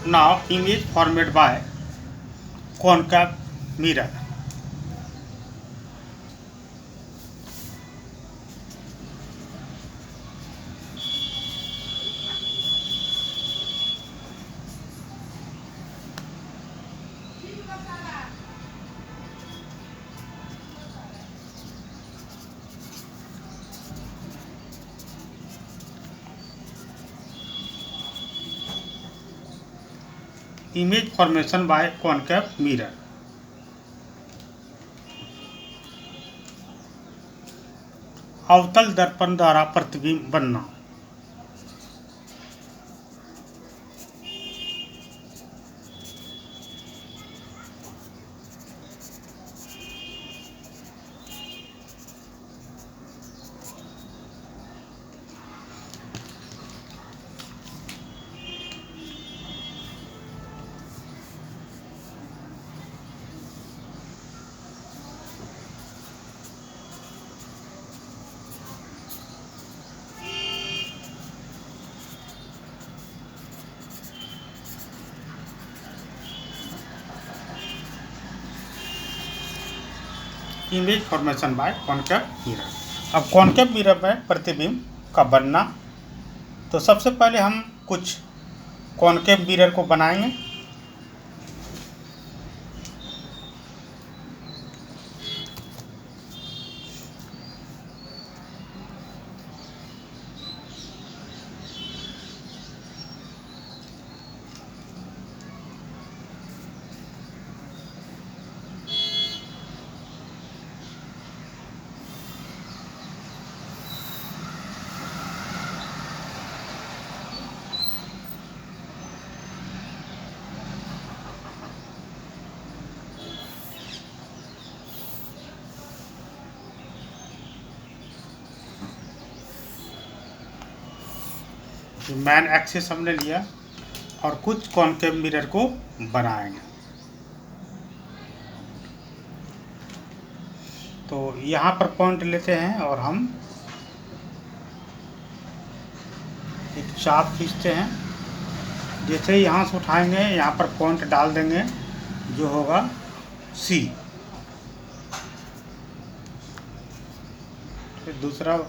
Now image formed by concave mirror. Image formation by concave mirror. अवतल दर्पण द्वारा प्रतिबिंब बनना। Image formation by concave mirror. अब कॉनकेव मिरर में प्रतिबिंब का बनना, तो सबसे पहले हम कुछ कॉनकेव मिरर को बनाएंगे। मैन एक्सिस हमने लिया और कुछ कॉनकेव मिरर को बनाएंगे। तो यहाँ पर पॉइंट लेते हैं और हम एक चाप खींचते हैं। जैसे ही यहाँ से उठाएंगे यहाँ पर पॉइंट डाल देंगे जो होगा सी। फिर दूसरा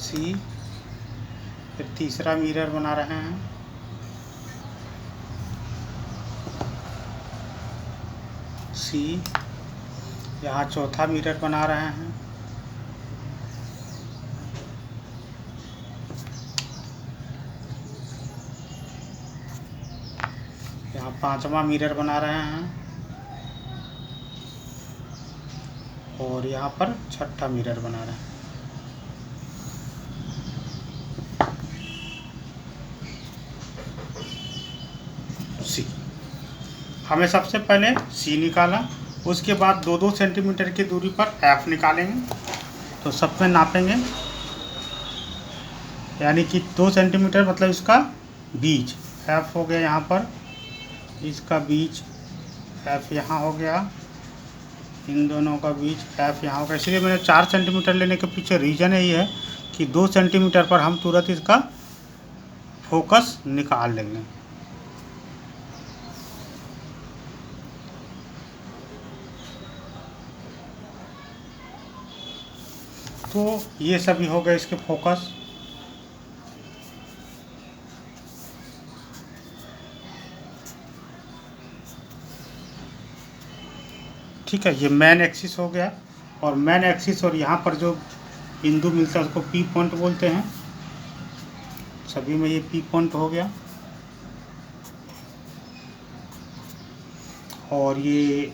सी, फिर तीसरा मिरर बना रहे हैं सी, यहाँ चौथा मिरर बना रहे हैं यहाँ पांचवा मिरर बना रहे हैं और यहाँ पर छठा मिरर बना रहे हैं। सी, हमें सबसे पहले सी निकाला, उसके बाद 2-2 सेंटीमीटर की दूरी पर एफ निकालेंगे। तो सब में नापेंगे, यानी कि 2 सेंटीमीटर मतलब इसका बीच एफ हो गया, यहाँ पर इसका बीच एफ यहाँ हो गया, इन दोनों का बीच एफ यहाँ होगा। इसलिए मैंने 4 सेंटीमीटर लेने के पीछे रीज़न यही है कि 2 सेंटीमीटर पर हम तुरंत इसका फोकस निकाल लेंगे। तो ये सभी हो गए इसके फोकस। ठीक है, ये मैन एक्सिस हो गया और मैन एक्सिस और यहाँ पर जो बिंदु मिलता है उसको पी पॉइंट बोलते हैं। सभी में ये पी पॉइंट हो गया और ये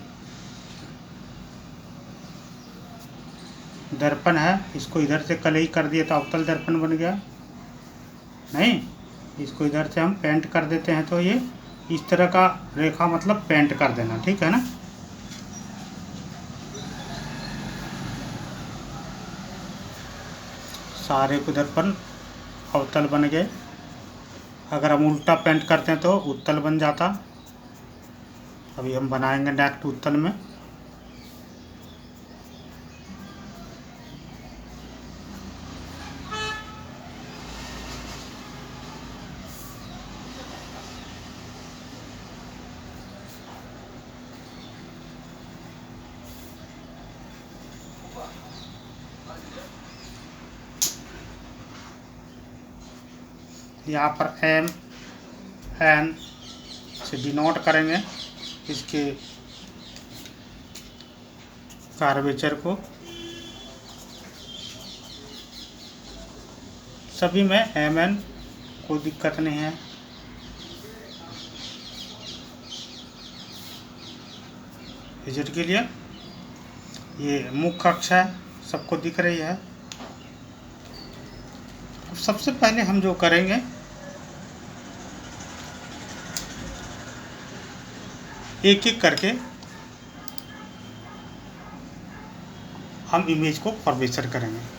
दर्पण है, इसको इधर से कलई कर दिया तो अवतल दर्पण बन गया। नहीं, इसको इधर से हम पेंट कर देते हैं तो ये इस तरह का रेखा मतलब पेंट कर देना, ठीक है ना। सारे को दर्पण अवतल बन गए। अगर हम उल्टा पेंट करते हैं तो उत्तल बन जाता। अभी हम बनाएंगे डायरेक्ट उत्तल में। यहाँ पर एम एन से डिनोट करेंगे इसके कर्वेचर को। सभी में एम एन कोई दिक्कत नहीं है। इजेड के लिए ये मुख्य अक्ष है, सबको दिख रही है। अब सबसे पहले हम जो करेंगे, एक एक करके हम इमेज को फॉर्मेशन करेंगे।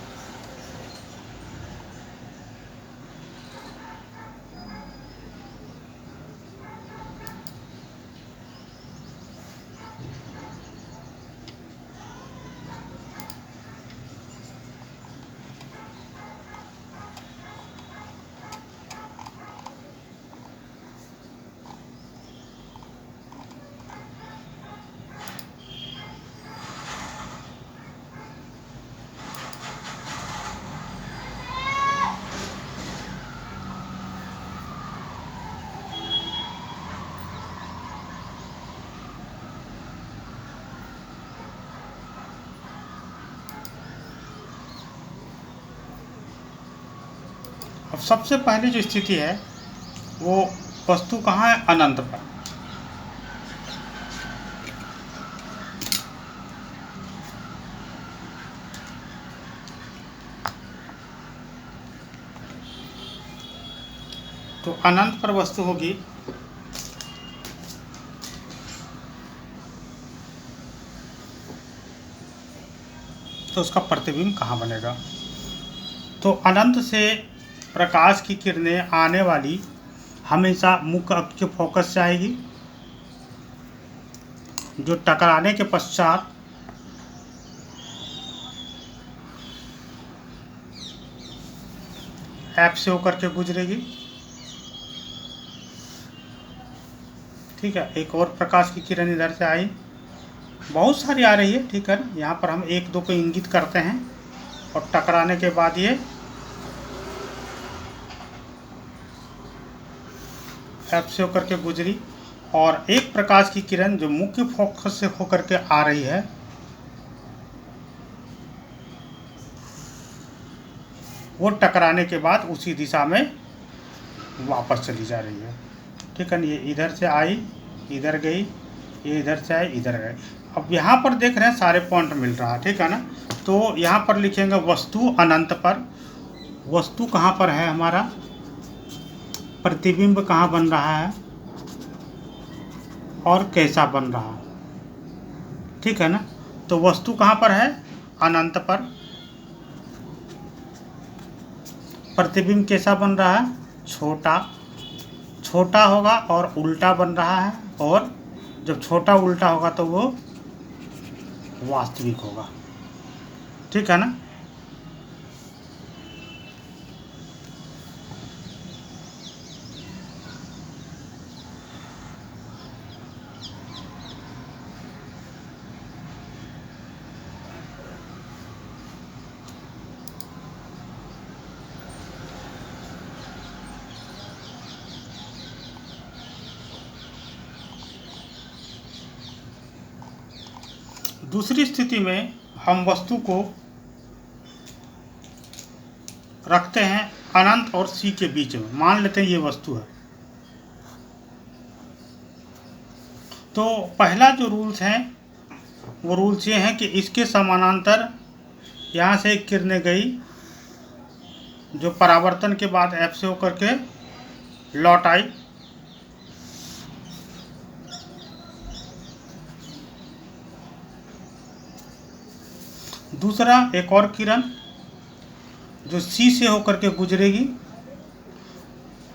अब सबसे पहली जो स्थिति है वो वस्तु कहाँ है, अनंत पर। तो अनंत पर वस्तु होगी तो उसका प्रतिबिंब कहाँ बनेगा। तो अनंत से प्रकाश की किरणें आने वाली हमेशा मुख्य अक्ष के फोकस से आएगी, जो टकराने के पश्चात एफ से होकर के गुजरेगी। ठीक है, एक और प्रकाश की किरण इधर से आई, बहुत सारी आ रही है। ठीक है, यहाँ पर हम एक दो को इंगित करते हैं और टकराने के बाद ये एफ से होकर के गुजरी। और एक प्रकाश की किरण जो मुख्य फोकस से होकर के आ रही है वो टकराने के बाद उसी दिशा में वापस चली जा रही है। ठीक है, ये इधर से आई, इधर गई, ये इधर से आई, इधर गई। अब यहाँ पर देख रहे हैं सारे पॉइंट मिल रहा है। ठीक है ना, तो यहाँ पर लिखेंगे वस्तु अनंत पर। वस्तु कहाँ पर है हमारा, प्रतिबिंब कहाँ बन रहा है और कैसा बन रहा है। ठीक है ना, तो वस्तु कहाँ पर है, अनंत पर। प्रतिबिंब कैसा बन रहा है, छोटा छोटा होगा और उल्टा बन रहा है, और जब छोटा उल्टा होगा तो वो वास्तविक होगा। ठीक है ना। दूसरी स्थिति में हम वस्तु को रखते हैं अनंत और सी के बीच में। मान लेते हैं ये वस्तु है। तो पहला जो रूल्स हैं वो रूल्स ये हैं कि इसके समानांतर यहाँ से एक किरणें गई जो परावर्तन के बाद एफ से होकर के लौट आई। दूसरा एक और किरण जो सी से होकर के गुजरेगी,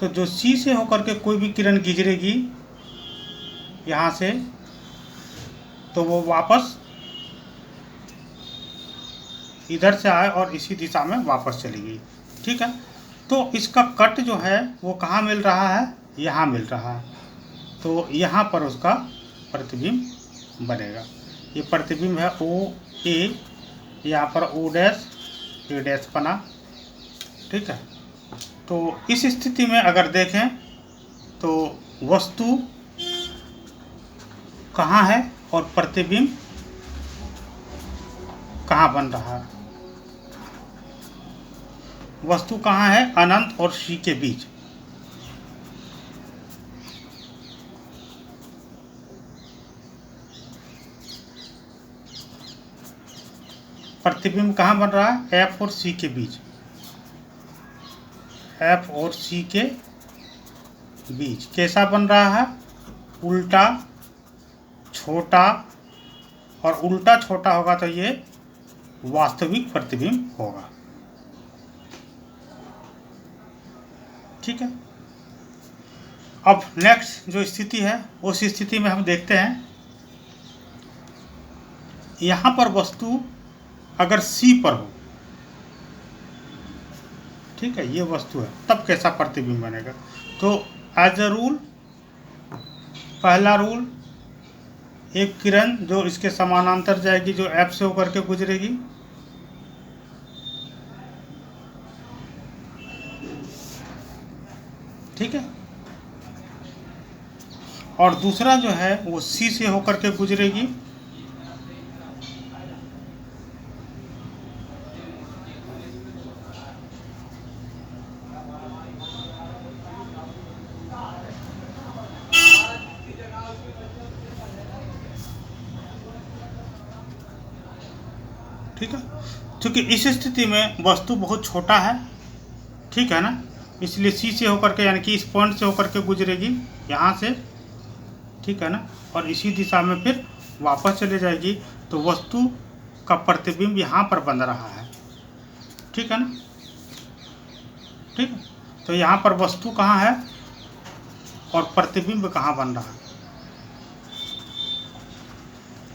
तो जो सी से होकर के कोई भी किरण गुजरेगी यहाँ से, तो वो वापस इधर से आए और इसी दिशा में वापस चली गई। ठीक है, तो इसका कट जो है वो कहाँ मिल रहा है, यहाँ मिल रहा है। तो यहाँ पर उसका प्रतिबिंब बनेगा। ये प्रतिबिंब है ओ ए, यहाँ पर ओ डैश ए डैश बना। ठीक है, तो इस स्थिति में अगर देखें तो वस्तु कहाँ है और प्रतिबिंब कहाँ बन रहा है। वस्तु कहाँ है, अनंत और सी के बीच। प्रतिबिंब कहाँ बन रहा है, एफ और सी के बीच। एफ और सी के बीच कैसा बन रहा है, उल्टा छोटा, और उल्टा छोटा होगा तो ये वास्तविक प्रतिबिंब होगा। ठीक है। अब नेक्स्ट जो स्थिति है उस स्थिति में हम देखते हैं, यहाँ पर वस्तु अगर सी पर हो, ठीक है, ये वस्तु है, तब कैसा प्रतिबिंब बनेगा। तो एज अ रूल, पहला रूल, एक किरण जो इसके समानांतर जाएगी, जो एफ से होकर के गुजरेगी, ठीक है, और दूसरा जो है वो सी से होकर के गुजरेगी, ठीक है। क्योंकि इस स्थिति में वस्तु बहुत छोटा है, ठीक है ना, इसलिए सी से होकर के, यानी कि इस पॉइंट से होकर के गुजरेगी यहाँ से, ठीक है ना, और इसी दिशा में फिर वापस चले जाएगी। तो वस्तु का प्रतिबिंब यहाँ पर बन रहा है, ठीक है ना, ठीक है। तो यहाँ पर वस्तु कहाँ है और प्रतिबिंब कहाँ बन रहा है,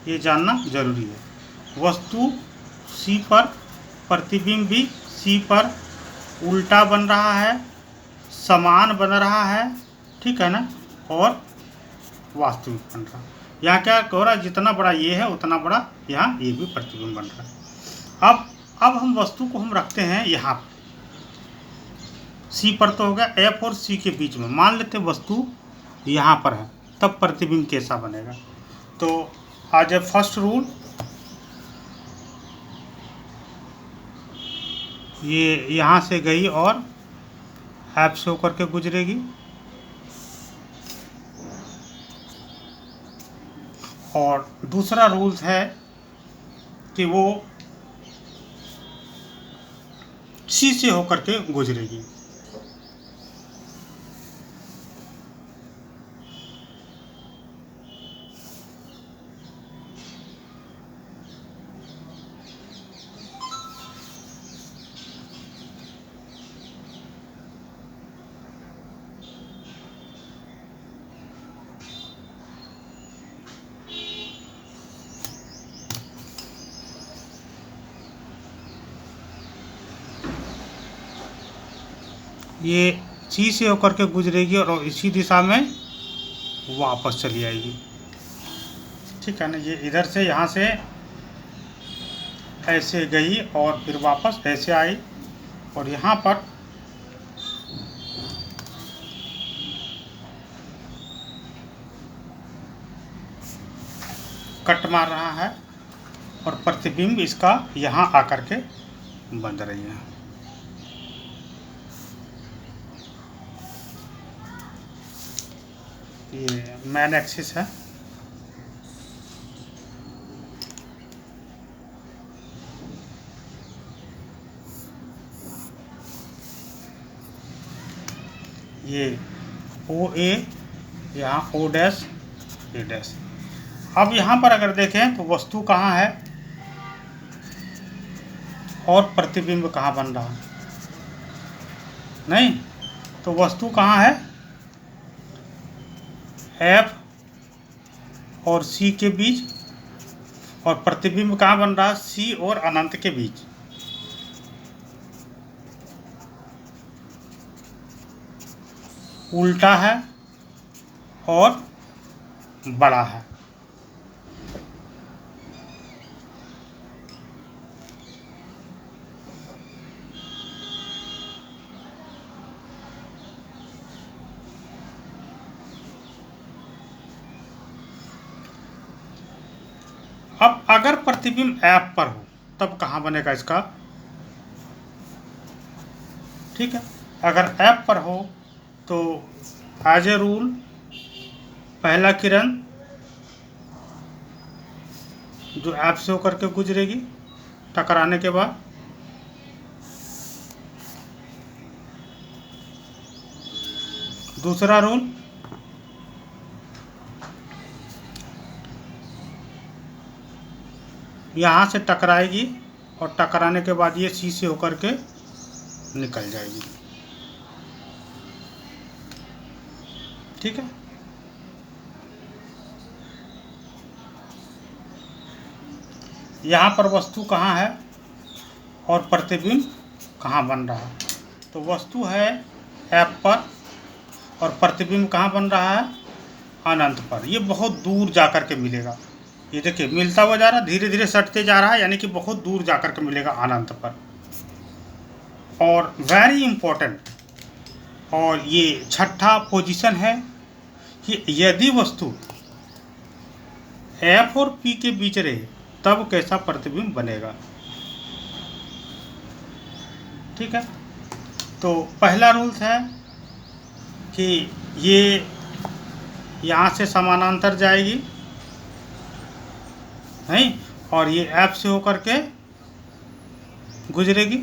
ये जानना जरूरी है। वस्तु सी पर, प्रतिबिंब भी सी पर उल्टा बन रहा है, समान बन रहा है, ठीक है ना, और वास्तविक बन रहा है। यहाँ क्या हो रहा है, जितना बड़ा ये है उतना बड़ा यहाँ ये भी प्रतिबिंब बन रहा है। अब हम वस्तु को हम रखते हैं यहाँ पर, सी पर तो हो गया, एफ और सी के बीच में मान लेते वस्तु यहाँ पर है, तब प्रतिबिंब कैसा बनेगा। तो आज ए फर्स्ट रूल, ये यहाँ से गई और एफ से होकर के गुजरेगी, और दूसरा रूल्स है कि वो सी से होकर के गुजरेगी। ये सी से होकर के गुजरेगी और इसी दिशा में वापस चली आएगी, ठीक है ना। ये इधर से, यहाँ से ऐसे गई और फिर वापस ऐसे आई, और यहाँ पर कट मार रहा है, और प्रतिबिंब इसका यहाँ आकर के बंध रही है। ये मेन एक्सिस है। ये ओ ए, यहाँ ओ डैश, ए डैश। अब यहाँ पर अगर देखें तो वस्तु कहाँ है और प्रतिबिंब कहाँ बन रहा है, नहीं, तो वस्तु कहाँ है, एफ और सी के बीच, और प्रतिबिंब कहाँ बन रहा है, सी और अनंत के बीच। उल्टा है और बड़ा है। अगर प्रतिबिंब एफ पर हो तब कहाँ बनेगा इसका, ठीक है। अगर एफ पर हो तो एज ए रूल पहला किरण जो एफ से होकर के गुजरेगी टकराने के बाद, दूसरा रूल यहाँ से टकराएगी और टकराने के बाद ये सी से होकर के निकल जाएगी, ठीक है। यहाँ पर वस्तु कहाँ है और प्रतिबिंब कहाँ बन रहा है, तो वस्तु है एफ पर और प्रतिबिंब कहाँ बन रहा है, अनंत पर। ये बहुत दूर जाकर के मिलेगा, ये देखिए मिलता हुआ जा रहा है, धीरे धीरे सटते जा रहा है, यानी कि बहुत दूर जाकर के मिलेगा अनंत पर। और वेरी इम्पोर्टेंट, और ये छठा पोजीशन है कि यदि वस्तु एफ और पी के बीच रहे तब कैसा प्रतिबिंब बनेगा, ठीक है। तो पहला रूल है कि ये यहाँ से समानांतर जाएगी, नहीं, और ये एफ से होकर के गुजरेगी,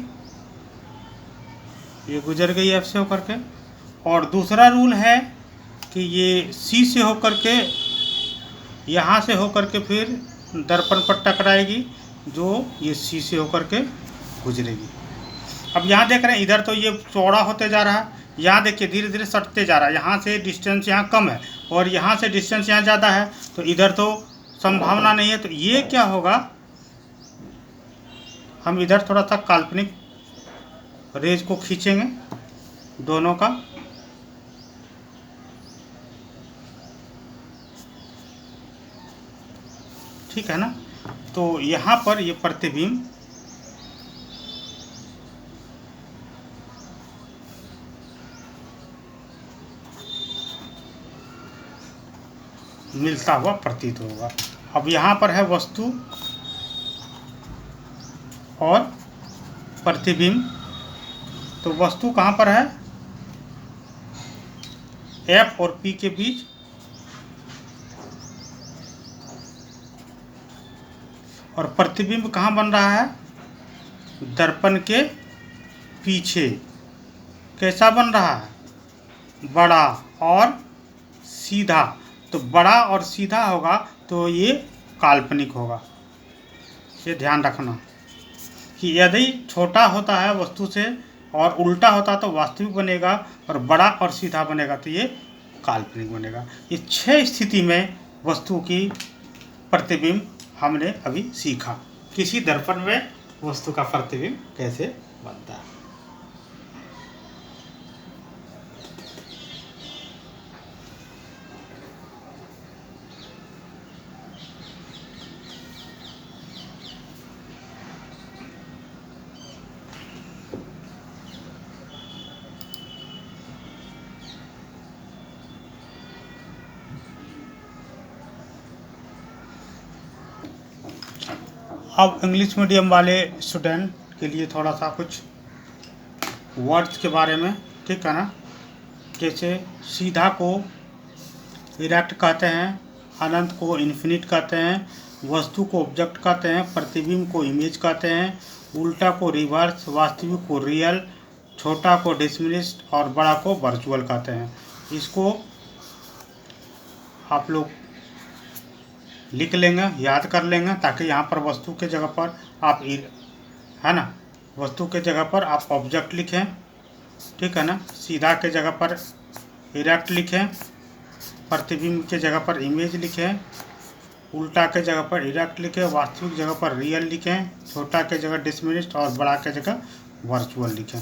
ये गुजर गई एफ से होकर के। और दूसरा रूल है कि ये सी से होकर के यहाँ से होकर के फिर दर्पण पर टकराएगी, जो ये सी से होकर के गुजरेगी। अब यहाँ देख रहे हैं इधर तो ये चौड़ा होते जा रहा है, यहाँ देखिए धीरे धीरे सटते जा रहा है, यहाँ से डिस्टेंस यहाँ कम है और यहाँ से डिस्टेंस यहाँ ज़्यादा है, तो इधर तो संभावना नहीं है। तो ये क्या होगा, हम इधर थोड़ा सा काल्पनिक रेज को खींचेंगे दोनों का, ठीक है ना। तो यहाँ पर ये प्रतिबिंब मिलता हुआ प्रतीत होगा। अब यहाँ पर है वस्तु और प्रतिबिंब, तो वस्तु कहाँ पर है, एफ और पी के बीच, और प्रतिबिंब कहाँ बन रहा है, दर्पण के पीछे। कैसा बन रहा है, बड़ा और सीधा। तो बड़ा और सीधा होगा तो ये काल्पनिक होगा, ये ध्यान रखना कि यदि छोटा होता है वस्तु से और उल्टा होता तो वास्तविक बनेगा, और बड़ा और सीधा बनेगा तो ये काल्पनिक बनेगा। ये 6 स्थिति में वस्तु की प्रतिबिंब हमने अभी सीखा, किसी दर्पण में वस्तु का प्रतिबिंब कैसे बनता है। अब इंग्लिश मीडियम वाले स्टूडेंट के लिए थोड़ा सा कुछ वर्ड्स के बारे में, ठीक है ना। जैसे सीधा को इरेक्ट कहते हैं, अनंत को इन्फिनिट कहते हैं, वस्तु को ऑब्जेक्ट कहते हैं, प्रतिबिंब को इमेज कहते हैं, उल्टा को रिवर्स, वास्तविक को रियल, छोटा को डिसमिनिस्ट और बड़ा को वर्चुअल कहते हैं। इसको आप लोग लिख लेंगे, याद कर लेंगे, ताकि यहाँ पर वस्तु के जगह पर आप, है ना, वस्तु के जगह पर आप ऑब्जेक्ट लिखें, ठीक है ना। सीधा के जगह पर इरेक्ट लिखें, प्रतिबिंब के जगह पर इमेज लिखें, उल्टा के जगह पर इरेक्ट लिखें, वास्तविक जगह पर रियल लिखें, छोटा के जगह डिसमिनिस्ट और बड़ा के जगह वर्चुअल लिखें।